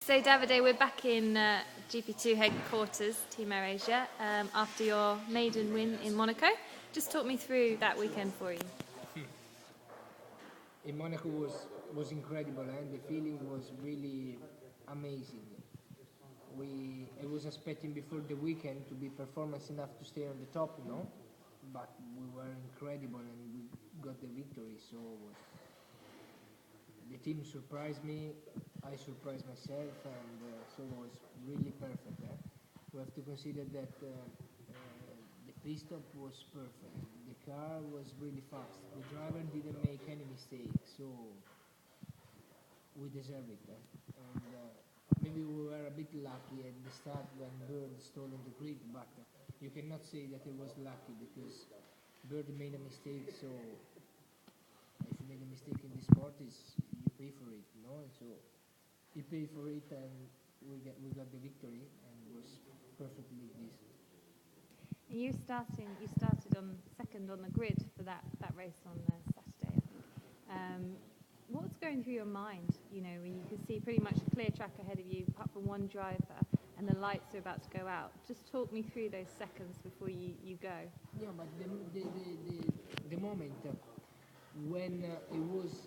So Davide, we're back in GP2 headquarters, Team AirAsia, after your maiden win in Monaco. Just talk me through that weekend for you. In Monaco was incredible, and the feeling was really amazing. I was expecting before the weekend to be performance enough to stay on the top, but we were incredible and we got the victory. So the team surprised me, I surprised myself, and so it was really perfect. We have to consider that the pit stop was perfect. The car was really fast. The driver didn't make any mistake, so we deserve it. And maybe we were a bit lucky at the start when Bird stole on the grid, but you cannot say that it was lucky because Bird made a mistake. So if you made a mistake in this sport, you pay for it, And so he paid for it, and we got the victory, and it was perfectly like this. And you started on second on the grid for that race on Saturday, I think. What's going through your mind, when you can see pretty much a clear track ahead of you, apart from one driver, and the lights are about to go out? Just talk me through those seconds before you go. Yeah, but the moment when it was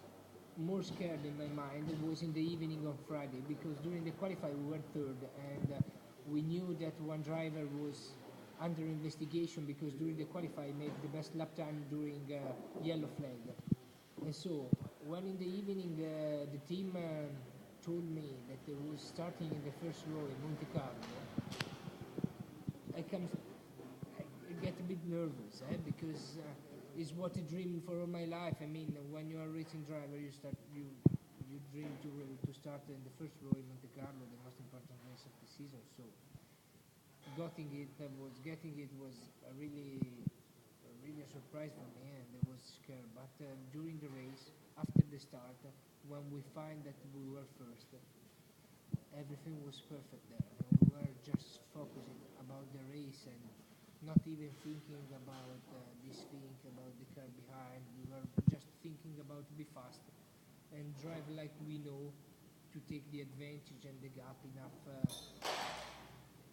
more scared in my mind, it was in the evening on Friday, because during the qualify we were third, and we knew that one driver was under investigation because during the qualify made the best lap time during yellow flag. And so when in the evening the team told me that they was starting in the first row in Monte Carlo, I get a bit nervous, because it's what I dream for all my life. I mean, when you are a racing driver, you dream to start in the first row in Monte Carlo, the most important race of the season. So getting it was a really a surprise for me, and I was scared. But during the race, after the start, when we find that we were first, everything was perfect there. We were just focusing about the race and not even thinking about this thing, about the car behind. We were just thinking about to be fast and drive like we know, to take the advantage and the gap enough,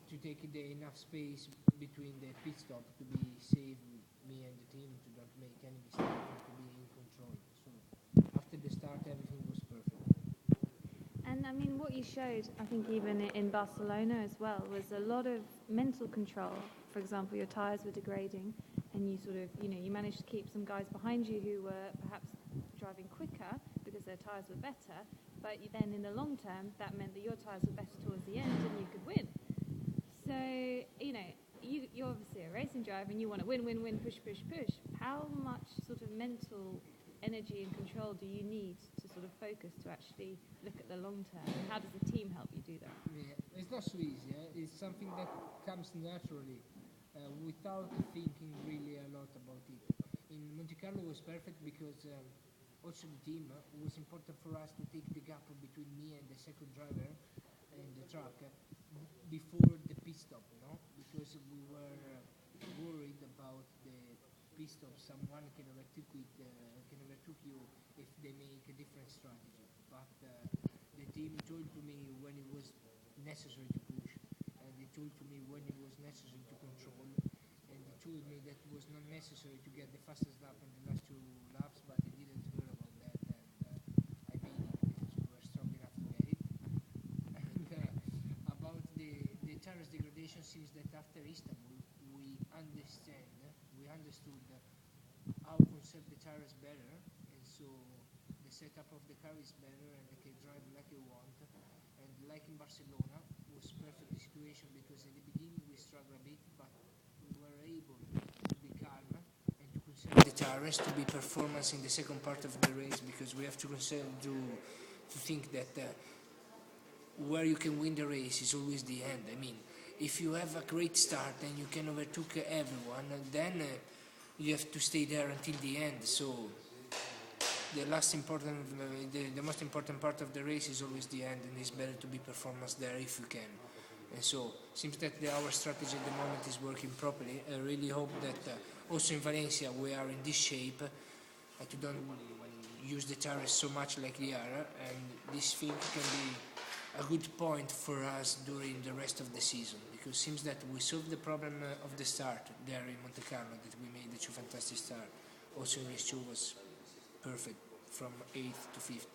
to take enough space between the pit stop to be safe, me and the team, to not make any mistake and to be in control. So after the start, everything was perfect. And I mean, what you showed, I think even in Barcelona as well, was a lot of mental control. For example, your tyres were degrading, and you you managed to keep some guys behind you who were perhaps driving quicker because their tyres were better, but then in the long term, that meant that your tyres were better towards the end and you could win. So, you're obviously a racing driver and you want to win, push. How much sort of mental energy and control do you need to sort of focus to actually look at the long term? And how does the team help you do that? Yeah, it's not so easy. It's something that comes naturally, without thinking really a lot about it. In Monte Carlo was perfect because also the team, it was important for us to take the gap between me and the second driver in the truck before the pit stop, because we were worried about the pit stop. Someone can overtake you if they make a different strategy. But the team told to me when it was necessary to push, and they told to me when it was necessary to control, and they told me that it was not necessary to get the fastest lap in the last two laps, but I didn't hear about that, and I made it because we were strong enough to get it. And about the tires degradation, since that after Istanbul we understood how to conserve the tires better, and so the setup of the car is better and they can drive like you want. And like in Barcelona, was perfect situation because in the beginning we struggled a bit, but we were able to be calm and to conserve the tires to be performance in the second part of the race, because we have to think that where you can win the race is always the end. I mean, if you have a great start and you can overtake everyone, then you have to stay there until the end. So the most important part of the race is always the end, and it's better to be performance there if you can. And so seems that our strategy at the moment is working properly. I really hope that also in Valencia we are in this shape, to don't use the tires so much like they are, and this thing can be a good point for us during the rest of the season, because it seems that we solved the problem of the start there in Monte Carlo, that we made the two fantastic start. Also in race 2 was perfect from 8th to 5th.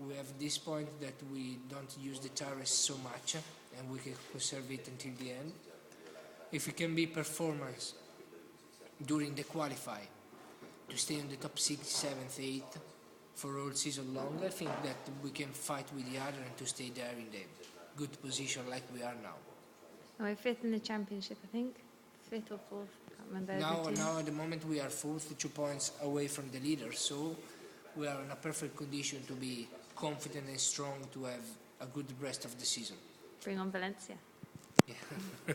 We have this point that we don't use the tires so much and we can conserve it until the end. If it can be performance during the qualify to stay on the top 6, 7th, 8th for all season long, I think that we can fight with the other and to stay there in the good position like we are now. We're 5th in the championship, I think. 5th or 4th, I can't remember. Now at the moment we are 4th, 2 points away from the leader, so we are in a perfect condition to be confident and strong to have a good rest of the season. Bring on Valencia. Yeah.